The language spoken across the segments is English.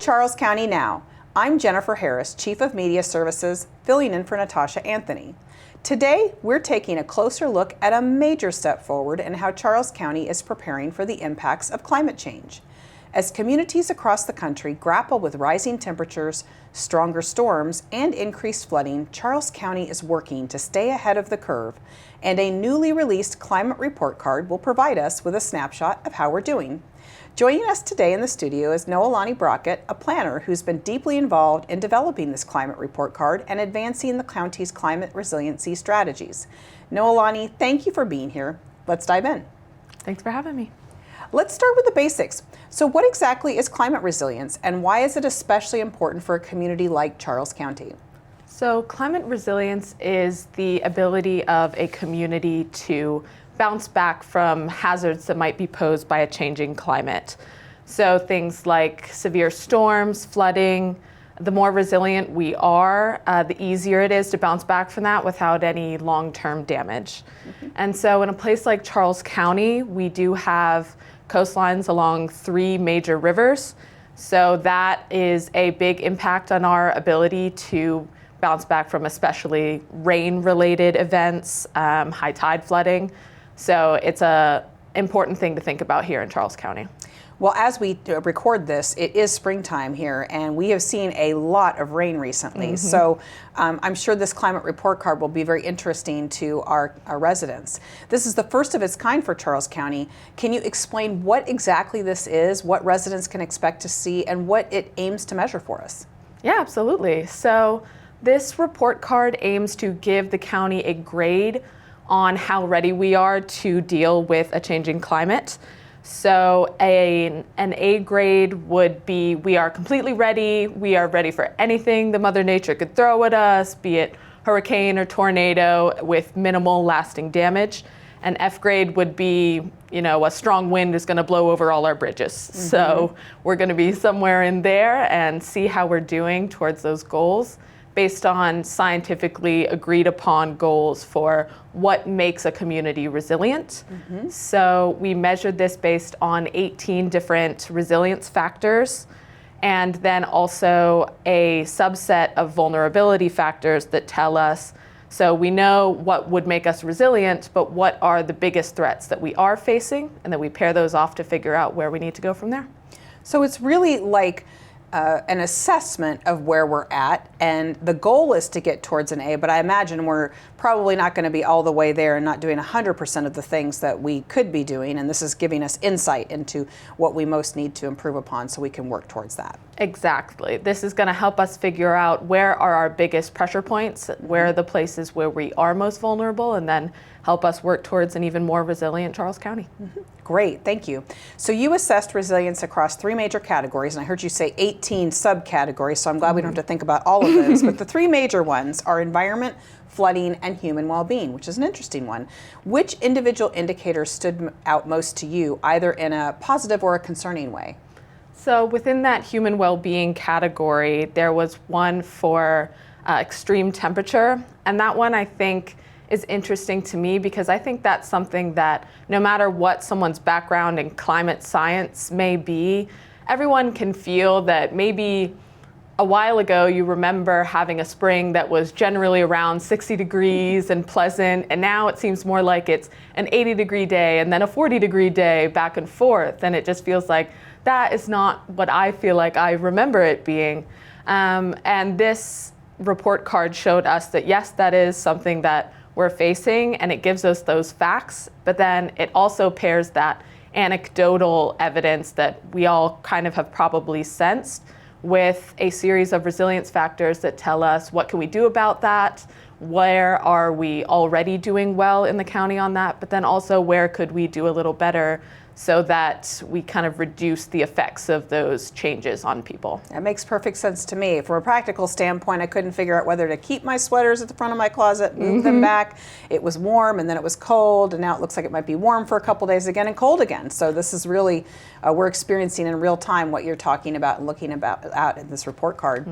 Charles County Now. I'm Jennifer Harris, Chief of Media Services, filling in for Natasha Anthony. Today, we're taking a closer look at a major step forward in how Charles County is preparing for the impacts of climate change. As communities across the country grapple with rising temperatures, stronger storms, and increased flooding, Charles County is working to stay ahead of the curve, and a newly released climate report card will provide us with a snapshot of how we're doing. Joining us today in the studio is Noelani Brockett, a planner who's been deeply involved in developing this climate report card and advancing the county's climate resiliency strategies. Noelani, thank you for being here. Let's dive in. Thanks for having me. Let's start with the basics. So what exactly is climate resilience, and why is it especially important for a community like Charles County? So climate resilience is the ability of a community to bounce back from hazards that might be posed by a changing climate. So things like severe storms, flooding. The more resilient we are, the easier it is to bounce back from that without any long-term damage. And so in a place like Charles County, we do have coastlines along 3 major rivers. So that is a big impact on our ability to bounce back from especially rain-related events, high tide flooding. So it's an important thing to think about here in Charles County. Well, as we record this, it is springtime here, and we have seen a lot of rain recently. So I'm sure this climate report card will be very interesting to our residents. This is the first of its kind for Charles County. Can you explain what exactly this is, what residents can expect to see, and what it aims to measure for us? Yeah, absolutely. So this report card aims to give the county a grade on how ready we are to deal with a changing climate. So an A grade would be, we are completely ready, we are ready for anything the Mother Nature could throw at us, be it hurricane or tornado, with minimal lasting damage. An F grade would be, a strong wind is gonna blow over all our bridges. So we're gonna be somewhere in there and see how we're doing towards those goals, based on scientifically agreed upon goals for what makes a community resilient. So we measured this based on 18 different resilience factors, and then also a subset of vulnerability factors that tell us, so we know what would make us resilient, but what are the biggest threats that we are facing, and then we pair those off to figure out where we need to go from there. So it's really like an assessment of where we're at, and the goal is to get towards an A, but I imagine we're probably not going to be all the way there and not doing 100% of the things that we could be doing, and this is giving us insight into what we most need to improve upon so we can work towards that. Exactly. This is going to help us figure out where are our biggest pressure points, where are the places where we are most vulnerable, and then help us work towards an even more resilient Charles County. Great, thank you. So you assessed resilience across 3 major categories, and I heard you say 18 subcategories, so I'm glad we don't have to think about all of those, but the 3 major ones are environment, flooding, and human well-being, which is an interesting one. Which individual indicators stood out most to you, either in a positive or a concerning way? So within that human well-being category, there was one for extreme temperature, and that one I think is interesting to me because I think that's something that no matter what someone's background in climate science may be, everyone can feel that maybe a while ago you remember having a spring that was generally around 60 degrees and pleasant, and now it seems more like it's an 80-degree day and then a 40-degree day back and forth, and it just feels like that is not what I feel like I remember it being. And this report card showed us that yes, that is something that we're facing, and it gives us those facts, but then it also pairs that anecdotal evidence that we all kind of have probably sensed with a series of resilience factors that tell us what can we do about that, where are we already doing well in the county on that, but then also where could we do a little better so that we kind of reduce the effects of those changes on people. That makes perfect sense to me. From a practical standpoint, I couldn't figure out whether to keep my sweaters at the front of my closet, move them back. It was warm and then it was cold, and now it looks like it might be warm for a couple days again and cold again. So this is really, we're experiencing in real time what you're talking about and looking about out in this report card.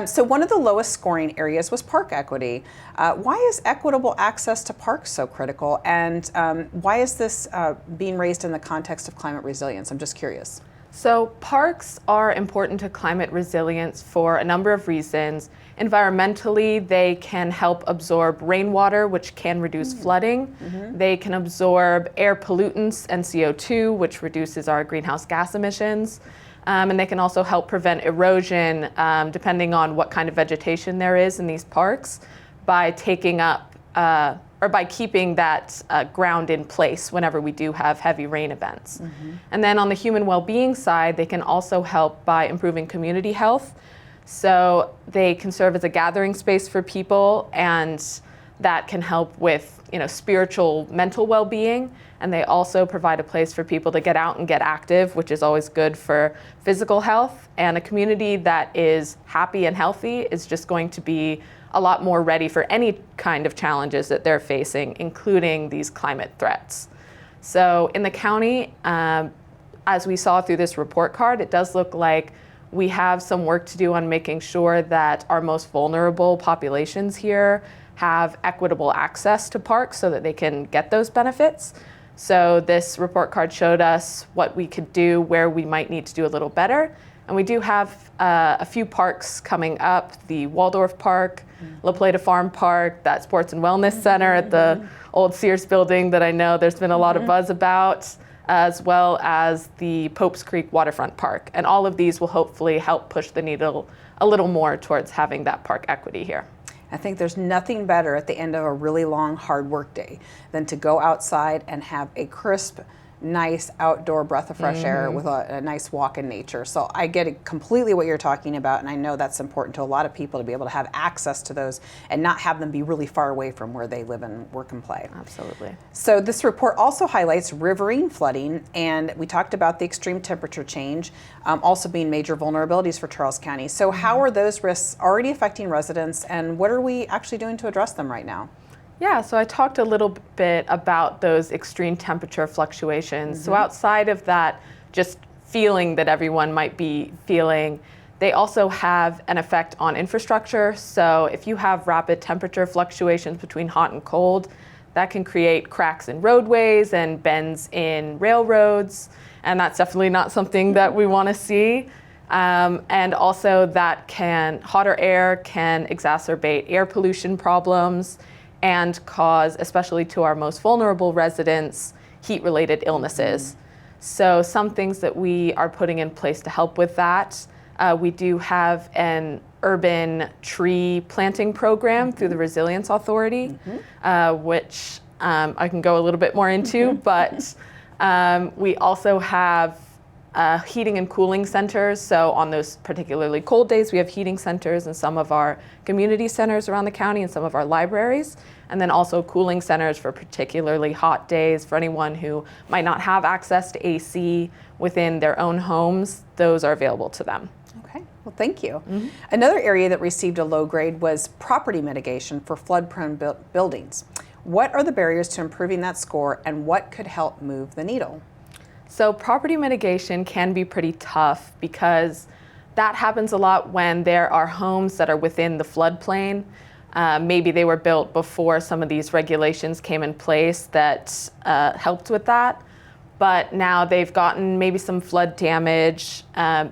So one of the lowest scoring areas was park equity. Why is equitable access to parks so critical, and why is this being raised in the context of climate resilience? I'm just curious. So parks are important to climate resilience for a number of reasons. Environmentally, they can help absorb rainwater, which can reduce flooding. They can absorb air pollutants and CO2, which reduces our greenhouse gas emissions. And they can also help prevent erosion, depending on what kind of vegetation there is in these parks, by taking up or by keeping that ground in place whenever we do have heavy rain events. And then on the human well-being side, they can also help by improving community health. So they can serve as a gathering space for people, and that can help with, spiritual, mental well-being. And they also provide a place for people to get out and get active, which is always good for physical health. And a community that is happy and healthy is just going to be a lot more ready for any kind of challenges that they're facing, including these climate threats. So in the county, as we saw through this report card, it does look like we have some work to do on making sure that our most vulnerable populations here have equitable access to parks so that they can get those benefits. So this report card showed us what we could do, where we might need to do a little better. And we do have a few parks coming up, the Waldorf Park, La Plata Farm Park, that Sports and Wellness Center at the old Sears building that I know there's been a lot of buzz about, as well as the Popes Creek Waterfront Park. And all of these will hopefully help push the needle a little more towards having that park equity here. I think there's nothing better at the end of a really long, hard work day than to go outside and have a crisp, nice outdoor breath of fresh air with a nice walk in nature. So I get it completely what you're talking about, and I know that's important to a lot of people to be able to have access to those and not have them be really far away from where they live and work and play. Absolutely. So this report also highlights riverine flooding, and we talked about the extreme temperature change also being major vulnerabilities for Charles County. So how are those risks already affecting residents, and what are we actually doing to address them right now? Yeah, so I talked a little bit about those extreme temperature fluctuations. So outside of that, just feeling that everyone might be feeling, they also have an effect on infrastructure. So if you have rapid temperature fluctuations between hot and cold, that can create cracks in roadways and bends in railroads. And that's definitely not something that we want to see. And also hotter air can exacerbate air pollution problems and cause, especially to our most vulnerable residents, heat-related illnesses. So some things that we are putting in place to help with that, we do have an urban tree planting program through the Resilience Authority, which I can go a little bit more into, but we also have heating and cooling centers. So on those particularly cold days, we have heating centers in some of our community centers around the county and some of our libraries. And then also cooling centers for particularly hot days for anyone who might not have access to AC within their own homes. Those are available to them. Okay, well, thank you. Another area that received a low grade was property mitigation for flood-prone buildings. What are the barriers to improving that score, and what could help move the needle? So property mitigation can be pretty tough because that happens a lot when there are homes that are within the floodplain. Maybe they were built before some of these regulations came in place that helped with that. But now they've gotten maybe some flood damage,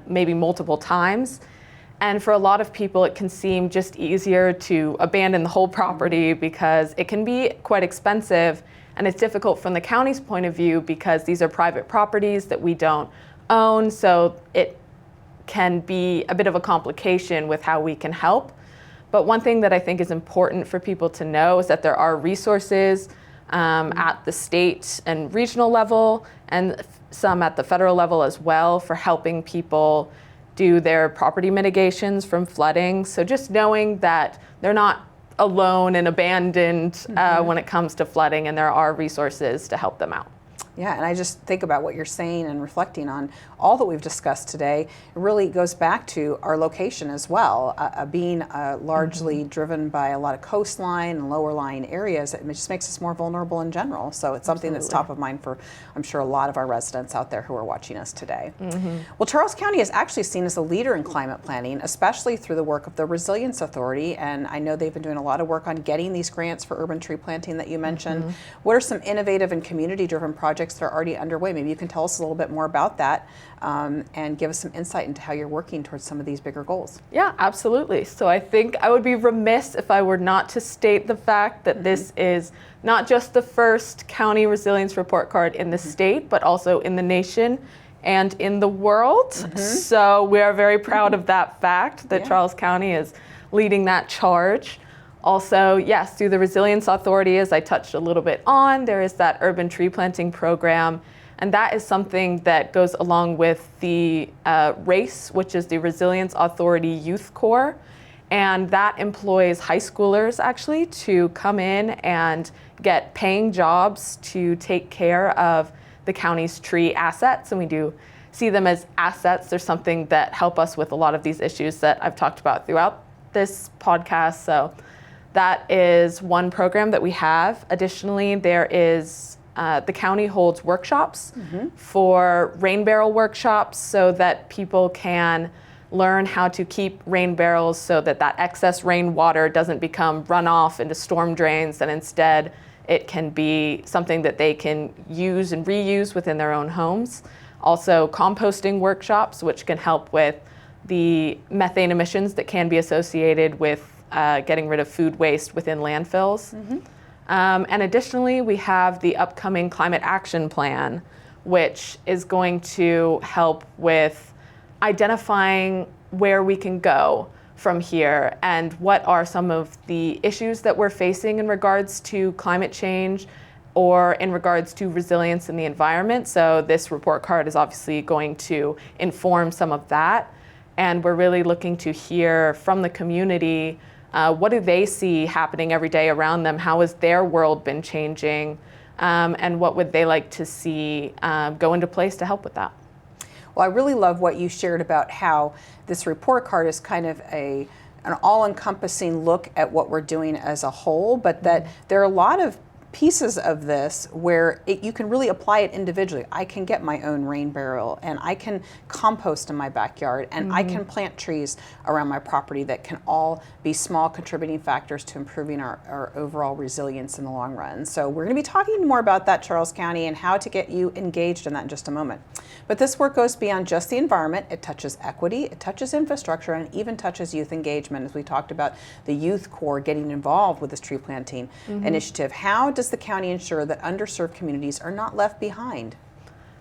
maybe multiple times. And for a lot of people, it can seem just easier to abandon the whole property because it can be quite expensive. And it's difficult from the county's point of view because these are private properties that we don't own. So it can be a bit of a complication with how we can help. But one thing that I think is important for people to know is that there are resources at the state and regional level, and some at the federal level as well, for helping people do their property mitigations from flooding. So just knowing that they're not alone and abandoned when it comes to flooding, and there are resources to help them out. Yeah, and I just think about what you're saying and reflecting on all that we've discussed today. It really goes back to our location as well, being largely driven by a lot of coastline and lower lying areas. It just makes us more vulnerable in general. So it's something that's top of mind for, I'm sure, a lot of our residents out there who are watching us today. Well, Charles County is actually seen as a leader in climate planning, especially through the work of the Resilience Authority. And I know they've been doing a lot of work on getting these grants for urban tree planting that you mentioned. What are some innovative and community-driven projects projects that are already underway. Maybe you can tell us a little bit more about that and give us some insight into how you're working towards some of these bigger goals. Yeah, absolutely. So I think I would be remiss if I were not to state the fact that this is not just the first county resilience report card in the state, but also in the nation and in the world. So we are very proud of that fact that Charles County is leading that charge. Also, yes, through the Resilience Authority, as I touched a little bit on, there is that urban tree planting program. And that is something that goes along with the RACE, which is the Resilience Authority Youth Corps. And that employs high schoolers actually to come in and get paying jobs to take care of the county's tree assets. And we do see them as assets. They're something that help us with a lot of these issues that I've talked about throughout this podcast. So that is one program that we have. Additionally, there is the county holds workshops for rain barrel workshops so that people can learn how to keep rain barrels so that that excess rainwater doesn't become runoff into storm drains, and instead it can be something that they can use and reuse within their own homes. Also composting workshops, which can help with the methane emissions that can be associated with getting rid of food waste within landfills. And additionally, we have the upcoming Climate Action Plan, which is going to help with identifying where we can go from here and what are some of the issues that we're facing in regards to climate change or in regards to resilience in the environment. So this report card is obviously going to inform some of that. And we're really looking to hear from the community, what do they see happening every day around them? How has their world been changing? And what would they like to see go into place to help with that? Well, I really love what you shared about how this report card is kind of an all-encompassing look at what we're doing as a whole, but that there are a lot of pieces of this where you can really apply it individually. I can get my own rain barrel, and I can compost in my backyard, and I can plant trees around my property that can all be small contributing factors to improving our overall resilience in the long run. So we're going to be talking more about that, Charles County, and how to get you engaged in that in just a moment. But this work goes beyond just the environment. It touches equity, it touches infrastructure, and it even touches youth engagement, as we talked about the Youth Corps getting involved with this tree planting initiative. How does the county ensure that underserved communities are not left behind?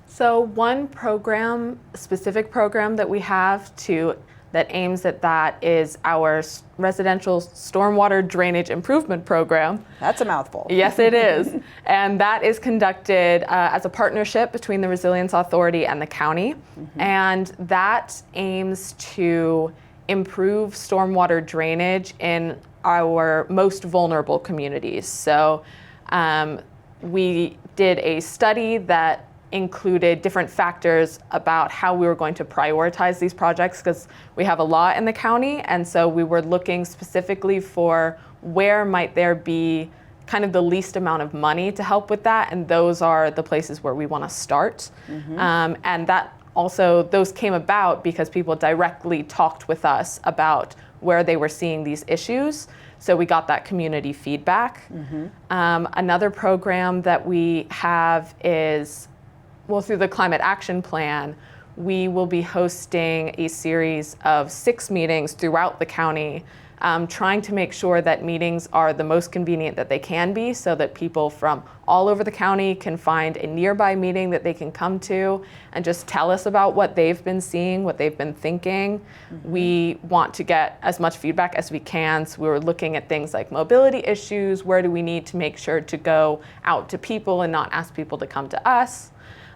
So one program, specific program that we have that aims at that is our residential stormwater drainage improvement program. That's a mouthful. Yes, it is. And that is conducted as a partnership between the Resilience Authority and the county. And that aims to improve stormwater drainage in our most vulnerable communities. So we did a study that included different factors about how we were going to prioritize these projects, because we have a lot in the county, and so we were looking specifically for where might there be kind of the least amount of money to help with that, and those are the places where we want to start. And that also, those came about because people directly talked with us about where they were seeing these issues. So we got that community feedback. Another program that we have is, well, through the Climate Action Plan, we will be hosting a series of 6 meetings throughout the county, trying to make sure that meetings are the most convenient that they can be, so that people from all over the county can find a nearby meeting that they can come to and just tell us about what they've been seeing, what they've been thinking. We want to get as much feedback as we can, so we were looking at things like mobility issues. Where do we need to make sure to go out to people and not ask people to come to us?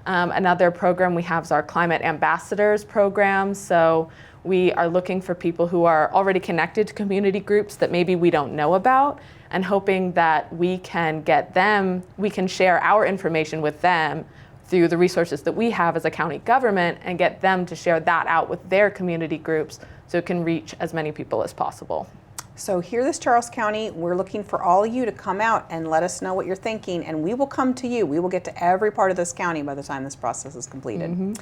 Another program we have is our Climate Ambassadors program. So we are looking for people who are already connected to community groups that maybe we don't know about, and hoping that we can get them, we can share our information with them through the resources that we have as a county government, and get them to share that out with their community groups so it can reach as many people as possible. So hear this, Charles County, we're looking for all of you to come out and let us know what you're thinking, and we will come to you. We will get to every part of this county by the time this process is completed.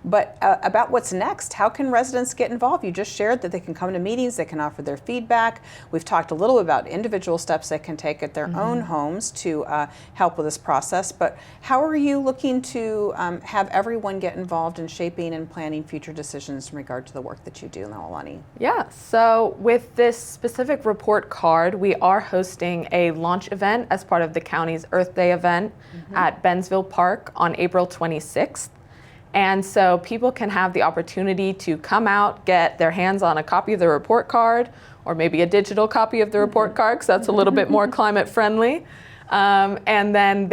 but about what's next. How can residents get involved? You just shared that they can come to meetings, they can offer their feedback. We've talked a little about individual steps they can take at their own homes to help with this process, but how are you looking to have everyone get involved in shaping and planning future decisions in regard to the work that you do, Noelani? Yeah, so with this specific report card, we are hosting a launch event as part of the county's Earth Day event at Bennsville Park on April 26th. And so people can have the opportunity to come out, get their hands on a copy of the report card, or maybe a digital copy of the report card, because that's a little bit more climate friendly. And then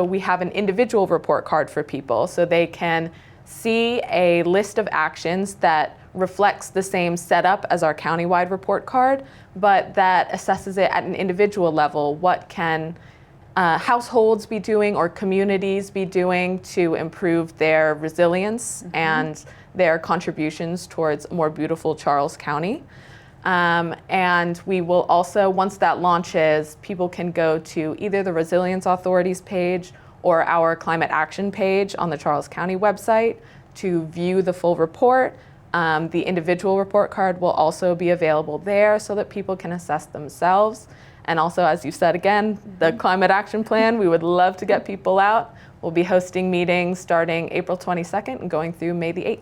we have an individual report card for people, so they can see a list of actions that reflects the same setup as our countywide report card, but that assesses it at an individual level. What can households be doing or communities be doing to improve their resilience and their contributions towards a more beautiful Charles County? And we will also, once that launches, people can go to either the Resilience Authority's page or our Climate Action page on the Charles County website to view the full report. The individual report card will also be available there so that people can assess themselves. And also, as you said again, the Climate Action Plan, we would love to get people out. We'll be hosting meetings starting April 22nd and going through May the 8th.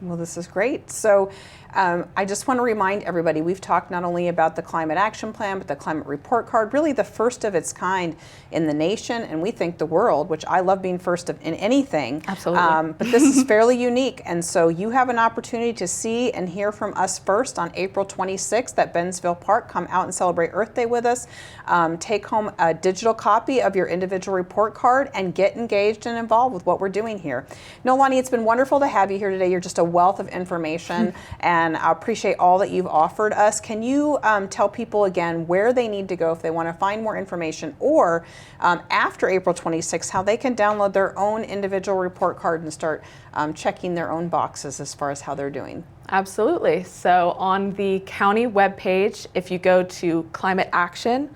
Well, this is great. So I just want to remind everybody, we've talked not only about the Climate Action Plan, but the Climate Report Card, really the first of its kind in the nation, and we think the world, which I love being first in anything. Absolutely. But this is fairly unique, and so you have an opportunity to see and hear from us first on April 26th at Bennsville Park. Come out and celebrate Earth Day with us. Take home a digital copy of your individual report card and get engaged and involved with what we're doing here. Noelani, it's been wonderful to have you here today. You're just a wealth of information, and I appreciate all that you've offered us. Can you tell people again where they need to go if they want to find more information, or after April 26th, how they can download their own individual report card and start checking their own boxes as far as how they're doing? Absolutely. So on the county webpage, if you go to Climate Action,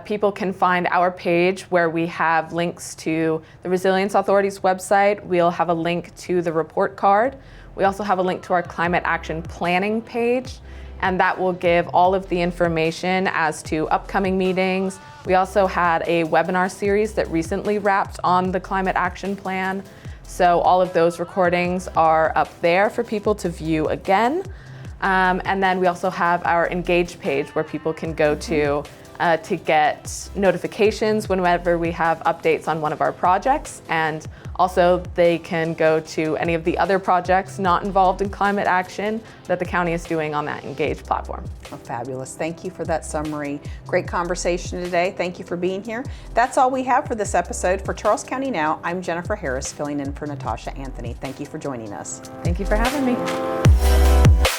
people can find our page where we have links to the Resilience Authority's website. We'll have a link to the report card. We also have a link to our Climate Action Planning page, and that will give all of the information as to upcoming meetings. We also had a webinar series that recently wrapped on the Climate Action Plan. So all of those recordings are up there for people to view again. And then we also have our Engage page where people can go to get notifications whenever we have updates on one of our projects. And also they can go to any of the other projects not involved in climate action that the county is doing on that Engage platform. Oh, fabulous. Thank you for that summary. Great conversation today. Thank you for being here. That's all we have for this episode. For Charles County Now, I'm Jennifer Harris, filling in for Natasha Anthony. Thank you for joining us. Thank you for having me.